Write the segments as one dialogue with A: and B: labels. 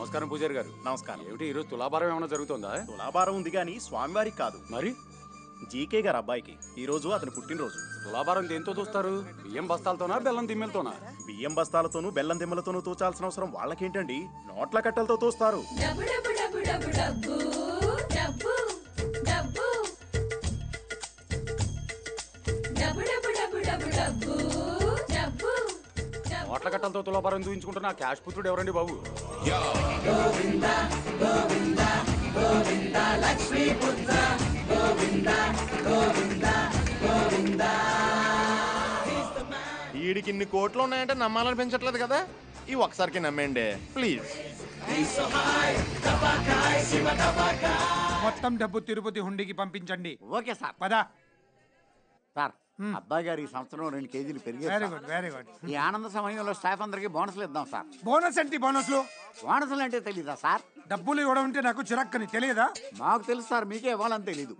A: నమస్కారం పూజారి గారు.
B: నమస్కారం.
A: ఏమిటి ఈరోజు తులాభారం ఏమైనా జరుగుతుందా?
B: తులాభారం ఉంది కానీ స్వామివారికి కాదు.
A: మరి
B: జీకే గారు అబ్బాయికి ఈ రోజు అతని పుట్టినరోజు.
A: తులాభారం దేంతో చూస్తారు? బియ్యం బస్తాలతోనా బెల్లం దిమ్మెలతోనా?
B: బియ్యం బస్తాలతోనూ బెల్లం దిమ్మలతోనూ తోచాల్సిన అవసరం వాళ్ళకేంటండి? నోట్ల కట్టలతో తోస్తారు.
A: నోట్ల కట్టలతో తులాభారం చూపించుకుంటున్న క్యాష్ పుత్రుడు ఎవరండి బాబు?
C: వీడికి ఇన్ని కోట్లు ఉన్నాయంటే నమ్మాలనిపించట్లేదు కదా. ఈ ఒక్కసారికి నమ్మేయండి ప్లీజ్.
D: మొత్తం డబ్బు తిరుపతి హుండీకి పంపించండి.
E: Okay sir.
D: పదా
E: సార్ అబ్బాయి గారు ఈ సంవత్సరం 2 కేజీలు
D: వెరీ
E: పెరిగారు.
D: Good very good.
E: ఈ ఆనంద సమయంలో స్టాఫ్ అందరికి బోనస్లు ఇద్దాం సార్.
D: బోనస్ ఏంటి? బోనస్లు
E: బోనస్లు అంటే తెలీదా సార్?
D: డబ్బులు ఇవ్వడం అంటే నాకు చిరక్కని తెలియదా?
E: మాకు తెలుసు సార్, మీకే ఇవ్వాలని తెలీదు.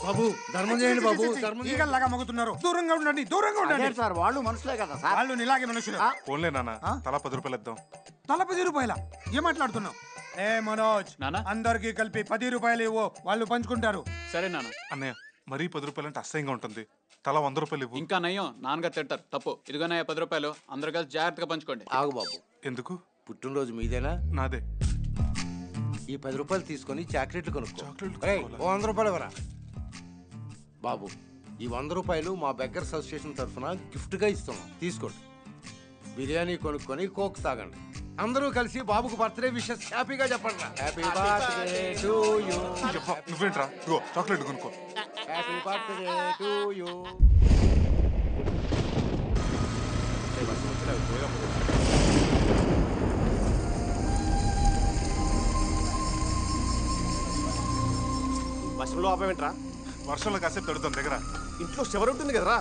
C: బాబు ధర్మం చేయండి బాబు.
D: ఈగల్లాగా మగుతున్నారు. దూరంగా ఉండండి, దూరంగా
E: అదే
D: ఉండండి.
E: సార్, వాళ్ళు మనుషులే కదా సార్.
D: వాళ్ళు ఇలాగే మనుషులు.
F: ఫోన్లే నాన్న, తలా 10 రూపాయలు ఇద్దాం.
D: తల 10 రూపాయల? ఏం మాట్లాడుతున్నావు? ఏ మనోజ్, అందరికి కలిపి 10 రూపాయలు ఇవ్వు, వాళ్ళు పంచుకుంటారు.
G: సరే నాన్న.
F: అన్నయ్య మరీ 10 రూపాయలు అంటే అసహ్యంగా ఉంటుంది. తలా 100 రూపాయలు ఇవ్వు.
G: ఇంకా నయ్యం, నాన్నగారు తింటారు. తప్పు. ఇదిగోనయ్య 10 రూపాయలు, అందరు కలిసి జాగ్రత్తగా పంచుకోండి.
H: ఆగు బాబు,
F: ఎందుకు?
H: పుట్టినరోజు మీదేనా?
F: నాదే.
H: ఈ 10 రూపాయలు తీసుకొని చాక్లెట్లు కొనుక్కో.
F: చాక్లెట్లు
H: ఏయ్,
F: కొనుక్కోవాలా?
H: ఓ 100 రూపాయలు ఇవ్వరా బాబు. ఈ 100 రూపాయలు మా బెగ్గర్స్ అసోసియేషన్ తరఫున గిఫ్ట్గా ఇస్తున్నాం, తీసుకోండి. బిర్యానీ కొనుక్కొని కోక్ తాగండి. అందరూ కలిసి బాబుకు బర్త్డే విషెస్ హ్యాపీగా చెప్పండి. Happy birthday to you.
F: నువ్వేంట్రా? ఇగో చాక్లెట్ కొనుక్కో.
H: Happy birthday to you.
C: వర్షంలో ఆపేంట్రా?
F: వర్షంలో కాసేపు తడుతాం దగ్గర.
C: ఇంట్లో షవర్ ఉంటుంది కదరా.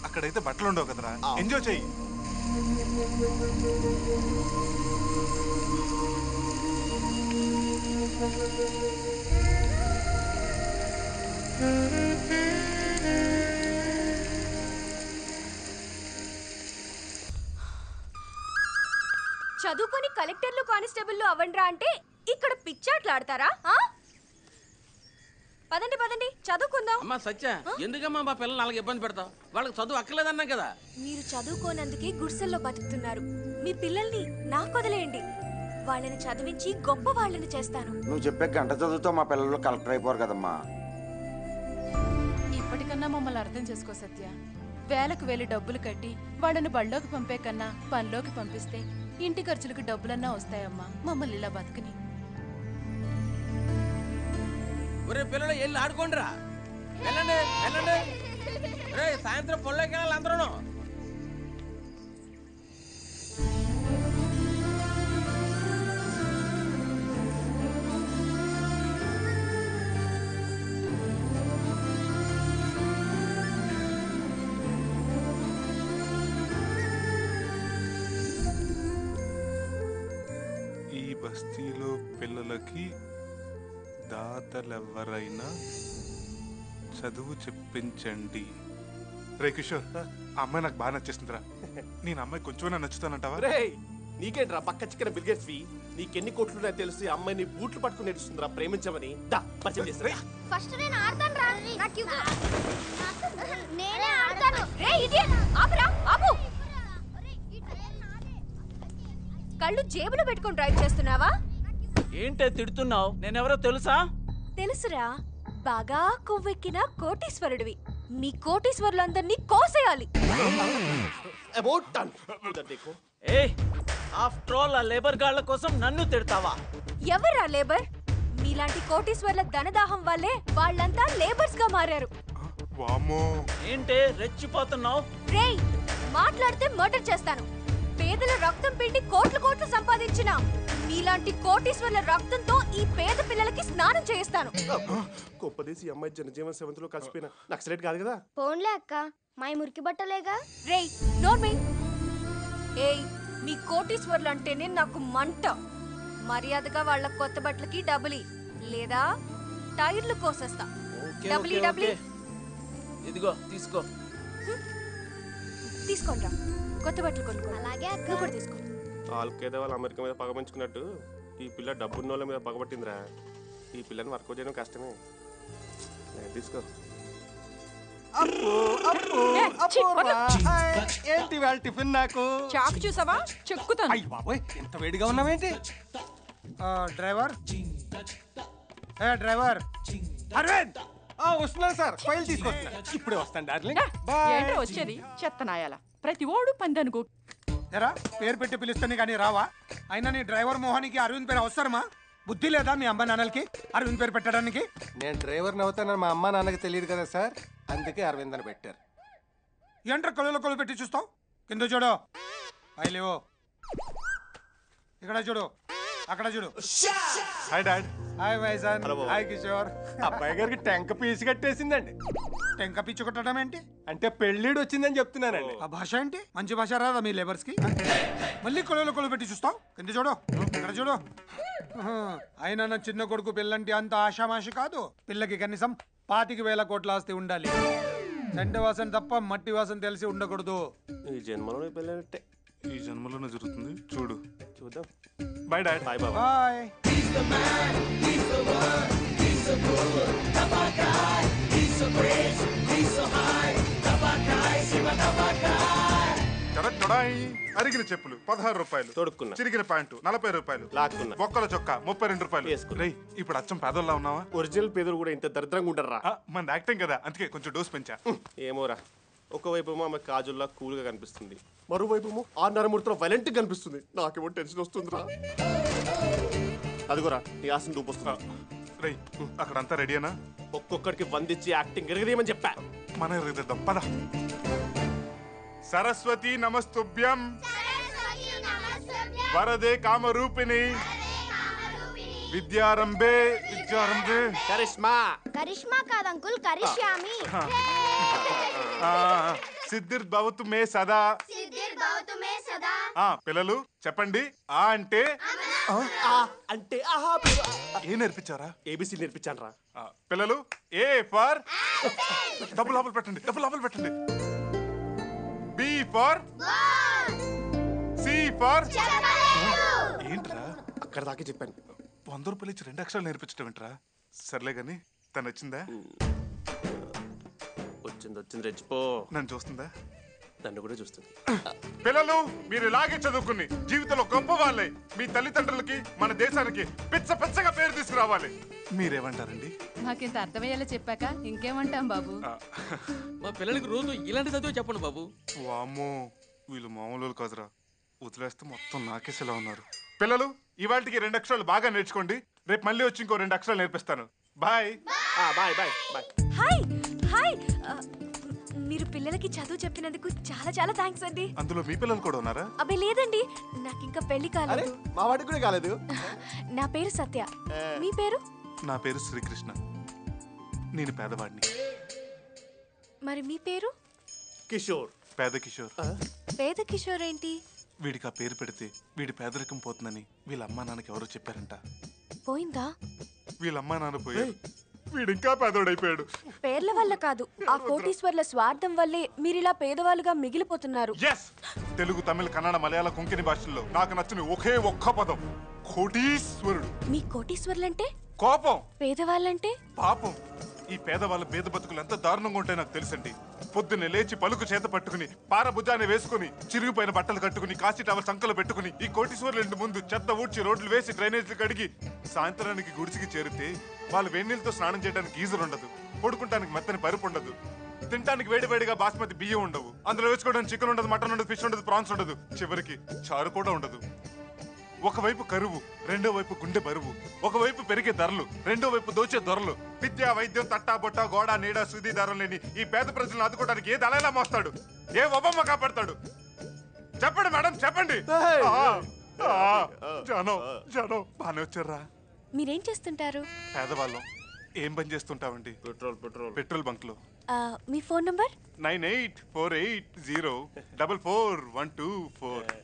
F: అక్కడైతే బట్టలు ఉండవు కదరా. ఎంజాయ్ చెయ్యి.
I: చదువుకొని కలెక్టర్లు కానిస్టేబుల్లు అవ్వండ్రా అంటే ఇక్కడ పిచ్చాట్లాడతారా? పదండి పదండి చదువుకుందాం.
J: అమ్మా సత్య, ఎందుకమ్మా మా పిల్లలు అలాగే ఇబ్బంది పెడతావు? వాళ్ళకి చదువు అక్కర్లేదన్నా కదా.
I: మీరు చదువుకోనందుకే గుడిసెల్లో బతుకుతున్నారు. మీ పిల్లల్ని నాకు వదిలేయండి. వాళ్ళని చదివించి గొప్ప వాళ్ళని చేస్తాను.
K: నువ్వు చెప్పే గంట చదువుతో మా పిల్లలు కలెక్టర్ అయిపోరు కదమ్మా.
L: ఇప్పటికన్నా మమ్మల్ని అర్థం చేసుకో సత్య. వేలకు వేలు డబ్బులు కట్టి వాళ్ళని బళ్ళోకి పంపే కన్నా పనిలోకి పంపిస్తే ఇంటి ఖర్చులకు డబ్బులన్నా వస్తాయమ్మా. మమ్మల్ని ఇలా బతుకుని.
J: ఒరే పిల్లలు వెళ్ళి ఆడుకోండిరా. వెళ్ళండి వెళ్ళండి. రే సాయంత్రం పొలంలోకి వెళ్ళాలి అందరూ.
F: ఈ బస్తీలో పిల్లలకి దాతలెవరైనా చదువు చెప్పించండి. రే కిషోర్, ఆ అమ్మాయి నాకు బాగా నచ్చేస్తుందిరా. నేను అమ్మాయి కొంచెమైనా నచ్చుతానంటావా?
C: నీకేంట్రా పక్క చిక్కన బిల్గేట్స్వి? నీకెన్ని కోట్లున్నాయో తెలిసి అమ్మాయిని బూట్లు పట్టుకుని నేర్చుతుందిరా ప్రేమించమని. దా పరిచయం చేస్తా.
I: ఫస్ట్ నేను ఆడతాను రా. నాకు ఇవ్వు. నేనే ఆడతాను. రే ఇడియట్, ఆపురా ఆపు. కళ్ళు జేబులో పెట్టుకొని డ్రైవ్ చేస్తున్నావా?
J: ఏంటే తిడుతున్నావు? నేనెవరో తెలుసా?
I: తెలుసురా, బాగా కొవ్వెక్కిన కోటీశ్వరుడివి. మీ కోటీశ్వరులందరినీ కోసేయాలి.
J: ఆఫ్టర్ ఆల్ ఆ లేబర్ గాళ్ల కోసం నన్ను తిడతావా?
I: ఎవర్రా లేబర్? మీలాంటి కోటీశ్వర్ల ధనదాహం వల్లే వాళ్ళంతా లేబర్స్ గా మారారు.
J: ఏంటే రెచ్చిపోతున్నావు?
I: రేయ్, మాట్లాడితే మర్డర్ చేస్తాను. పేదల రక్తం పిండి కోట్లు కోట్లు సంపాదించిన మీలాంటి కోటీశ్వర్ల రక్తంతో ఈ పేద పిల్లలకి స్నానం చేయిస్తాను.
C: గొప్పదేసి అమ్మాయి జనజీవన సెవెంత్ లో కలిసిపోయిన నక్సలైట్ కాదు కదా.
I: పోన్లే అక్క, మా మురికి బట్టలేగా. రేయ్ నోర్మి. ఏయ్, మీ కోటీశ్వర్లు అంటేనే నాకు మంట. మర్యాదగా వాళ్ళ కొత్త బట్టలకి డబ్బులి, లేదా టైర్లు కోసేస్తా. డబ్బులి డబ్బులి.
J: ఇదిగో తీసుకో.
I: తీసుకోండి, కొత్త బట్టలు కొనుక్కో. అలాగే అక్క. తీసుకో.
C: వాళ్ళకేదో వాళ్ళు అమెరికా మీద పగపంచుకున్నట్టు ఈ పిల్ల డబ్బున్న వాళ్ళ మీద పగబట్టిందిరా. ఈ పిల్లని వర్కౌట్ చేయడం కష్టమే. తీసుకో.
J: ఏంటి వాళ్ళ టిఫిన్ నాకు
L: చాకు చూసావా చెక్కుతాను.
J: అయ్యి బాబోయ్ ఎంత వేడిగా ఉన్నావేంటి?
D: డ్రైవర్ డ్రైవర్ అరవింద్
J: వస్తున్నాను సార్, ఫైల్ తీసుకొస్తున్నా. ఇప్పుడే వస్తాను డార్లింగ్.
L: ఏంటో వచ్చేది చెత్త నాయాల ప్రతి ఓడు పందనుకో.
D: ఎరా పేరు పెట్టి పిలుస్తాను కానీ రావా? అయినా నీ డ్రైవర్ మోహన్కి అరవింద్ పేరు అవసరమా? బుద్ధి లేదా మీ అమ్మ నాన్నలకి అరవింద్ పేరు పెట్టడానికి?
J: నేను డ్రైవర్ని అవుతానని మా అమ్మ నాన్నకి తెలియదు కదా సార్, అందుకే అరవింద్ అని పెట్టారు.
D: ఏంట్రా కొలు పెట్టి చూస్తావు? కింద చూడు, లేవో ఇక్కడ చూడు, అక్కడ చూడు.
F: Hi dad.
D: హాయ్ వైజాన్. హాయ్ కిషోర్.
J: అబ్బాయి గారికి టెంక పీసి కట్టేసిందండి.
D: టెంక పిచ్చి కొట్టడం ఏంటి?
J: అంటే పెళ్ళిడు వచ్చిందని చెప్తున్నానండి.
D: ఆ భాష ఏంటి? మంచి భాష రాదా మీ లేబర్స్ కి? మళ్ళీ కొలు పెట్టి చూస్తావు? కింద చూడు, ఇక్కడ చూడు. అయినా నా చిన్న కొడుకు పిల్లంటే అంత ఆషామాషి కాదు. పిల్లకి కనీసం 25,000 కోట్ల ఆస్తి ఉండాలి. చెండ వాసన తప్ప మట్టి వాసన తెలిసి ఉండకూడదు.
C: ఈ జన్మలో పిల్లలంటే
F: ఈ జన్మలోనే జరుగుతుంది, చూడు.
C: చూద్దాం.
F: Bye dad.
C: బాయ్ బాబా.
D: బాయ్.
F: అరిగిన చెప్పులు 16 రూపాయలు,
C: తొడుక్కున్నా.
F: చిరిగిన ప్యాంటు 40 రూపాయలు,
C: లాక్కున్నా.
F: బొక్కల చొక్కా 32 రూపాయలు.
C: వేసుకున్నా.
F: రేయ్, ఇప్పుడు అచ్చం పేదోళ్ళ ఉన్నావా?
C: ఒరిజినల్ పేదలు కూడా ఇంత దరిద్రంగా ఉంటారా?
F: మన యాక్టింగ్ కదా, అందుకే కొంచెం డోస్ పెంచా.
C: ఏమోరా, ఒకవైపు ఆమె కాజుల్లా కూల్గా కనిపిస్తుంది, మరోవైపు ఆ నరమూర్తిలో వైలెంట్ కనిపిస్తుంది. నాకేమో టెన్షన్ వస్తుందిరా. అదిగోరా నీ ఆశను చూపిస్తున్నా.
F: రేయ్, అక్కడంతా రెడీనా?
C: ఒక్కొక్కడికి వందిచ్చి యాక్టింగ్ ఎరగదేమని చెప్పా.
F: మన ఎరగదిద్దాం పద. సరస్వతి నమస్తుభ్యం వరదే కామరూపిణి విద్యారంభే
C: కరిష్మా.
I: కరిష్మా కాదు అంకుల్, కరిష్యామి.
F: సిద్ధిర్ భవతు మే సదా. పిల్లలు చెప్పండి. ఆ అంటే
C: అంటే
F: ఏ నేర్పించారా?
C: ఏబిసి నేర్పించాను రా.
F: పిల్లలు ఏ ఫర్ డబ్బులు లోపల పెట్టండి, డబ్బులు లోపల పెట్టండి. బి ఫర్ సి ఫర్ ఏంట్రా?
C: అక్కడ దాకా చెప్పాను.
F: 100 రూపాయలు ఇచ్చి 2 అక్షరాలు నేర్పించడం ఏంట్రా? సర్లే గాని తను వచ్చిందా?
C: వచ్చింది రెచ్చిపో.
F: నన్ను చూస్తుందా?
C: నన్ను కూడా చూస్తుంది.
F: పిల్లలు మీరు ఇలాగే చదువుకుని జీవితంలో గొప్ప వాళ్ళే మీ తల్లిదండ్రులకి మన దేశానికి పిచ్చగా పేరు తీసుకురావాలి. మీరేమంటారండి?
L: మాకింత అర్థమయ్యేలా చెప్పాక ఇంకేమంటాం బాబు.
J: మా పిల్లలకి రోజు ఇలాంటి చదువు చెప్పండి బాబు.
F: వామ్మో, వీళ్ళు మామూలు కాదురా. వదిలేస్తే మొత్తం నాకేసేలా ఉన్నారు. పిల్లలు ఇవాళకి 2 అక్షరాలు బాగా నేర్చుకోండి. రేపు మళ్ళీ వచ్చి ఇంకో 2 అక్షరాలు నేర్పిస్తాను. Bye
C: bye bye bye.
I: Hi hi. మీరు పిల్లలకి చదువు చెప్పినందుకు చాలా చాలా థ్యాంక్స్ అండి.
F: అందులో మీ పిల్లలు కూడా ఉన్నారా?
I: అబ్బే లేదండి, నాకు ఇంకా పెళ్లి కాలేదు.
C: మా వాడికి కూడా కాలేదు.
I: నా పేరు సత్య. మీ పేరు?
F: నా పేరు శ్రీకృష్ణ. నేను పేదవాడిని.
I: మరి మీ పేరు?
C: కిషోర్.
F: పేద కిషోర్.
I: పేద కిషోర్ ఏంటి?
F: వీడికి ఆ పేరు పెడితే వీడి పేదరికం పోతుందని వీళ్ళ అమ్మా నాన్నకి ఎవరో చెప్పారంట.
I: పోయిందా?
F: వీళ్ళ అమ్మా నాన్న పోయారు, వీడు ఇంకా పేదోడైపోయాడు.
I: పేర్ల వల్ల కాదు, ఆ కోటీశ్వర్ల స్వార్థం వల్లే మీరిలా పేదవాళ్ళుగా మిగిలిపోతున్నారు.
F: తెలుగు, తమిళ, కన్నడ, మలయాళ, కొంకణి భాషల్లో నాకు నచ్చిన ఒకే ఒక్క పదం కోటీశ్వరుడు.
I: మీ కోటీశ్వర్లంటే
F: కోపం,
I: పేదవాళ్ళంటే
F: పాపం. ఈ పేదవాళ్ళ పేద బతుకులు ఎంత దారుణంగా ఉంటాయి నాకు తెలుసండి. పొద్దున్నే లేచి పలుకు చేత పట్టుకుని పారభుజాన్ని వేసుకుని చిరిగిపోయిన బట్టలు కట్టుకుని కాశీ టవల్ సంకలు పెట్టుకుని ఈ కోటీశ్వర్ల ఇంటి ముందు చెత్త ఊడ్చి రోడ్లు వేసి డ్రైనేజీలు కడిగి సాయంత్రానికి గుడిసికి చేరితే వాళ్ళు వేడినీళ్ళతో స్నానం చేయడానికి గీజర్ ఉండదు, పడుకుంటానికి మెత్తని పరుపు ఉండదు, తినడానికి వేడివేడిగా బాస్మతి బియ్యం ఉండవు, అందులో వేసుకోవడానికి చికెన్ ఉండదు, మటన్ ఉండదు, ఫిష్ ఉండదు, ప్రాన్స్ ఉండదు, చివరికి చారు కూడా ఉండదు. ఒకవైపు కరువు, రెండో వైపు గుండె బరువు, ఒకవైపు పెరిగే ధరలు, రెండో వైపు దోచే ధరలు. విద్యా, వైద్యం, తట్టా బొట్ట, గోడ, నీడ, సుది ధరలు లేని ఈ పేద ప్రజలను ఆదుకోవడానికి ఏ దళైలా మోస్తాడు? ఏ ఒబమ్మ కాపాడతాడు? చెప్పండి మేడం, చెప్పండి. జనం బానే వచ్చారా?
I: మీరేం చేస్తుంటారు?
F: పేదవాళ్ళం. ఏం పని చేస్తుంటామండి? పెట్రోల్ బంక్ లో.
I: మీ ఫోన్ నంబర్?
F: 9848044124.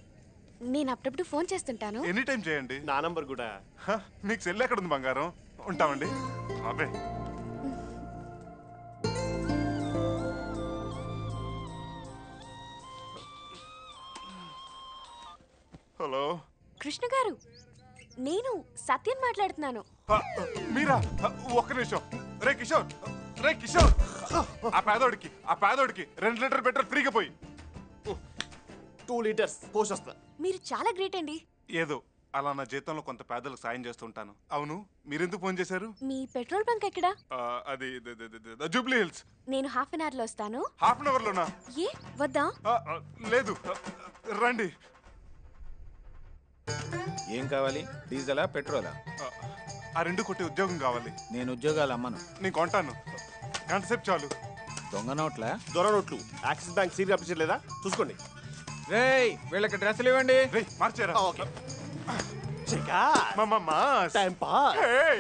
I: నేను అప్పుడప్పుడు ఫోన్ చేస్తుంటాను.
F: ఎనీ టైం చేయండి.
C: నా నంబర్ కూడా.
F: నీకు సెల్ ఎక్కడ ఉంది బంగారం? ఉంటామండి. అబ్బే హలో
I: కృష్ణ గారు, నేను సత్యం మాట్లాడుతున్నాను.
F: మీరా? ఒక్క నిమిషం. రే కిషోర్, రే కిషోర్, ఆ పేదోడికి 2 లీటర్ పెట్రోల్ ఫ్రీగా పోయి.
C: 2 లీటర్స్ పోషొస్తా.
I: మీరు చాలా గ్రేట్ అండి.
F: ఏదో అలా నా జీతంలో కొంత పేదలకు సాయం చేస్తుంటాను. అవును, మీరెందుకు ఫోన్ చేశారు?
I: మీ పెట్రోల్ బంక్ ఎక్కడా?
F: అది జూబ్లీ హిల్స్.
I: నేను హాఫ్ అన్ అవర్ లో వస్తాను.
F: హాఫ్ అన్ అవర్ లోనా?
I: ఏ వద్దా?
F: లేదు, రండి.
A: ఏం కావాలి? డీజిలా పెట్రోలా?
F: ఆ 2 కొట్టి ఉద్యోగం కావాలి.
A: నేను ఉద్యోగాలు అమ్మను.
F: నేను కొంటాను, గంట సేపు చాలు.
A: దొంగ నోట్లా?
C: దొర నోట్లు. యాక్సిస్ బ్యాంక్ సీరియల్ ఆఫీసర్ లేదా చూసుకోండి.
A: రేయ్, వీళ్ళకి డ్రెస్సులు ఇవ్వండి.
F: మార్చారా?
C: Okay.
F: Time pass. Hey,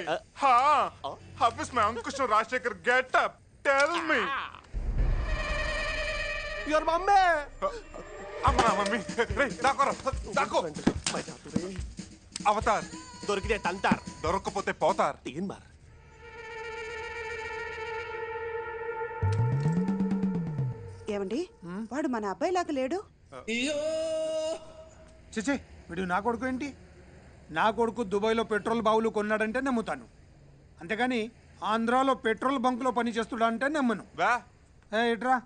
F: how is my Uncle Rajshekhar get up? Tell me.
C: Your mummy.
F: అమ్మా మమ్మీ. రేయ్, దాకో. అవతార్
C: దొరికితే తంటార్,
F: దొరక్కపోతే పోతార్.
C: తీన్ మార్.
M: ఏమండి, వాడు మన అబ్బాయిలాగా లేడు.
D: చిచి, వీడు నా కొడుకు ఏంటి? నా కొడుకు దుబాయ్లో పెట్రోల్ బావులు కొన్నాడంటే నమ్ముతాను, అంతేగాని ఆంధ్రాలో పెట్రోల్ బంకులో పని చేస్తుడా అంటే నమ్మను. ఇట్రా.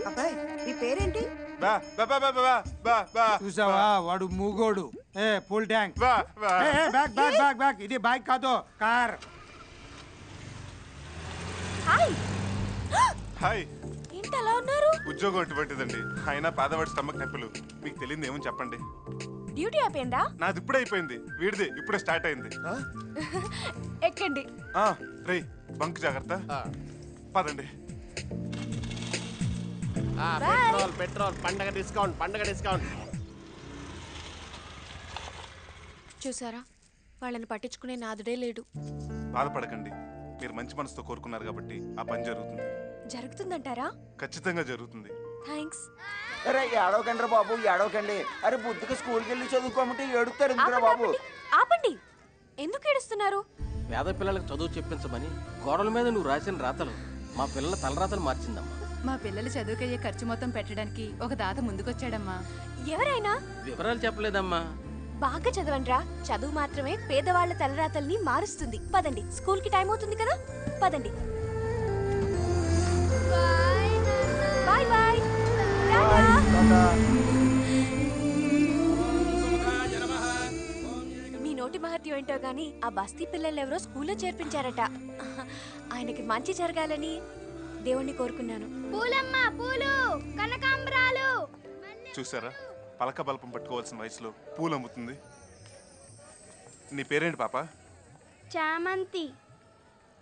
M: అబ్బాయి, నీ పేరేంటి?
D: చూసావా, వాడు మూగోడు. Full tank. Back back back back. ఇది బైక్ కాదు, కార్.
I: హాయ్.
F: హాయ్.
I: ఏంటి అలా ఉన్నారు?
F: ఉద్యోగం అటువంటిదండి. అయినా పేదవాడి స్టమక్ నొప్పులు. మీకు తెలియదు ఏమని చెప్పండి.
I: డ్యూటీ అయిపోయిందా?
F: నాది ఇప్పుడే అయిపోయింది, వీడిది ఇప్పుడే స్టార్ట్ అయింది.
I: ఎక్కండి.
F: రే, బంక్ జాగ్రత్త. పదండి.
C: పెట్రోల్ పండగ డిస్కౌంట్.
I: చూసారా, వాళ్ళని పట్టించుకునే నాదుడే లేడు.
F: బాధపడకండి, మీరు మంచి మనసుతో కోరుకున్నారు కాబట్టి ఆ పని జరుగుతుంది.
I: జరుగుతుందంటారా?
F: ఖచ్చితంగా జరుగుతుంది.
I: థ్యాంక్స్.
K: అరే ఏడవకండి బాబు, ఏడవకండి. అరే బుద్ధికి స్కూల్కి వెళ్ళి చదువుకోమంటే ఏడుస్తారు ఎందుకురా బాబు?
I: ఆపండి. ఎందుకు ఏడుస్తున్నారు?
J: పేద పిల్లలకు చదువు చెప్పించమని గోడల మీద నువ్వు రాసిన రాతలు మా పిల్లల తలరాతలు మార్చిందమ్మా.
L: మా పిల్లలు చదువుకయ్యే ఖర్చు మొత్తం పెట్టడానికి ఒక దాత ముందుకొచ్చాడమ్మా.
I: ఎవరైనా?
J: వివరాలు చెప్పలేదమ్మా.
I: బాగా చదవండ్రా. చదువు మాత్రమే పేదవాళ్ల తలరాతల్ని మారుస్తుంది. పదండి, స్కూల్ కి టైం అవుతుంది కదా. పదండి. Bye bye. మీ నోటి మహత్యం ఏంటో గాని ఆ బస్తీ పిల్లలెవరో స్కూల్లో చేర్పించారట. ఆయనకి మంచి జరగాలని దేవుణ్ణి కోరుకున్నాను.
N: పూలమ్మ, పూలు, కనకాంబరాలు.
F: చూసారా, పలక బల్పం పట్టుకోవాల్సిన వయసులో పూలు అమ్ముతుంది. నీ పేరేంటి పాప?
N: చామంతి.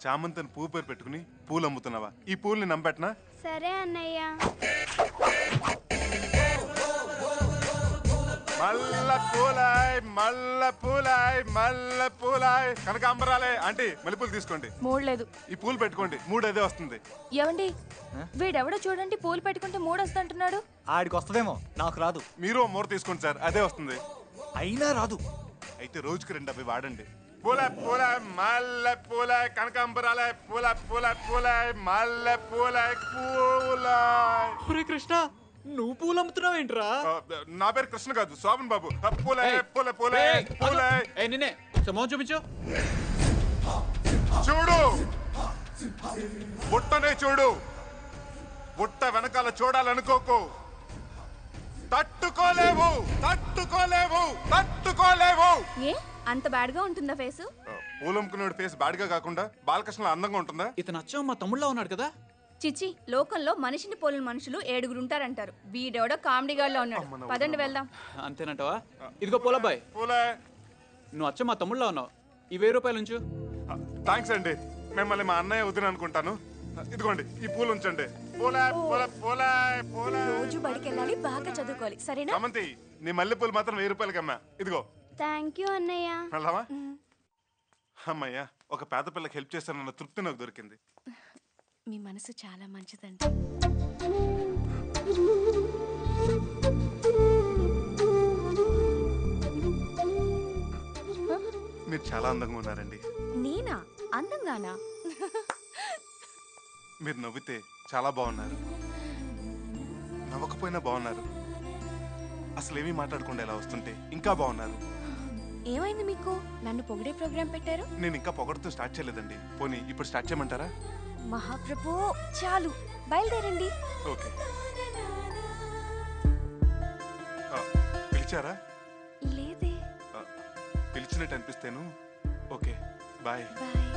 F: చామంతిని పువ్వు పేరు పెట్టుకుని పూలు అమ్ముతున్నావా? ఈ పూల్ని నమ్మెట్నా?
N: సరే అన్నయ్య.
F: మల్ల పూలాయ్ కనకాంబరాలే. ఆంటీ, మల్లెపూలు తీసుకోండి.
L: మూడలేదు.
F: ఈ పూలు పెట్టుకోండి, 3 అదే వస్తుంది.
L: ఏమండి, వీడెవడో చూడండి పూలు పెట్టుకుంటే 3 వస్తుంటున్నాడు.
A: ఆడికి వస్తుందేమో, నాకు రాదు.
F: మీరు 3 తీసుకోండి సార్, అదే వస్తుంది.
A: అయినా రాదు.
F: అయితే రోజుకి 2 అవి వాడండి. పూల మల్లె పూల కనకాంబరాలే. పూల మల్లె పూల.
G: కృష్ణ, నువ్వు పూలు అమ్ముతున్నావేంట్రా?
F: నా పేరు కృష్ణ కాదు, శోభన్ బాబు.
G: నిన్నే సమోహం చూపించు.
F: చూడు, బుట్టనే చూడు. బుట్ట వెనకాల చూడాలనుకోకు. తట్టుకోలేవు.
N: ఏ అంత బ్యాడ్ గా ఉంటుందా ఫేసు?
F: పూలమ్ముకునేవాడి ఫేస్ బ్యాడ్ గా కాకుండా బాలకృష్ణ అందంగా ఉంటుందా?
G: ఇతను అచ్చం మా తమ్ముళ్ళ ఉన్నాడు కదా.
N: చిచి, లోకంలో మనిషిని పోలిన మనుషులు 7 ఉంటారంటారు. వీడెవడో కామెడీ గాల్లో ఉన్నాడు. పదండి వెళ్దాం.
G: అంతేనంటావా? ఇదిగో పూలబ్బాయ్, నువ్వు అచ్చం మా తమ్ముళ్ళ ఉన్నావు. ఈ 1000 రూపాయలు ఉంచు.
F: థ్యాంక్స్ అండి. మిమ్మల్ని మా అన్నయ్య వదిన అనుకుంటాను. ఇదిగోండి, ఈ పూలు ఉంచండి.
I: రోజు బడికి వెళ్ళాలి, బాగా చదువుకోవాలి, సరేనా?
F: చామంతి, నీ మల్లెపూలు మాత్రం 1000 రూపాయలకి అమ్మా. ఇదిగో.
N: థ్యాంక్ యూ అన్నయ్య.
F: వెళ్దామా? అమ్మయ్యా, ఒక పేద పిల్లకి హెల్ప్ చేస్తానన్న తృప్తి నాకు దొరికింది.
I: మీ మనసు చాలా మంచిదండి.
F: మీరు చాలా అందంగా ఉన్నారండి.
I: నేనా అందంగానా?
F: మీరు నవ్వితే చాలా బాగున్నారు, నవ్వకపోయినా బాగున్నారు. అసలు ఏమీ మాట్లాడకుండా ఎలా వస్తుంటే ఇంకా బాగున్నారు.
I: ఏమైంది మీకు? నన్ను పొగిడే ప్రోగ్రాం పెట్టారు.
F: నేను ఇంకా పొగడుతూ స్టార్ట్ చేయలేదండి. పోనీ ఇప్పుడు స్టార్ట్ చేయమంటారా?
I: మహాప్రభు చాలు, బయలుదేరండి.
F: ఓకే. పిలిచారా?
I: లేదే.
F: పిలిచినట్టు అనిపిస్తేను. Okay, bye.
I: బాయ్.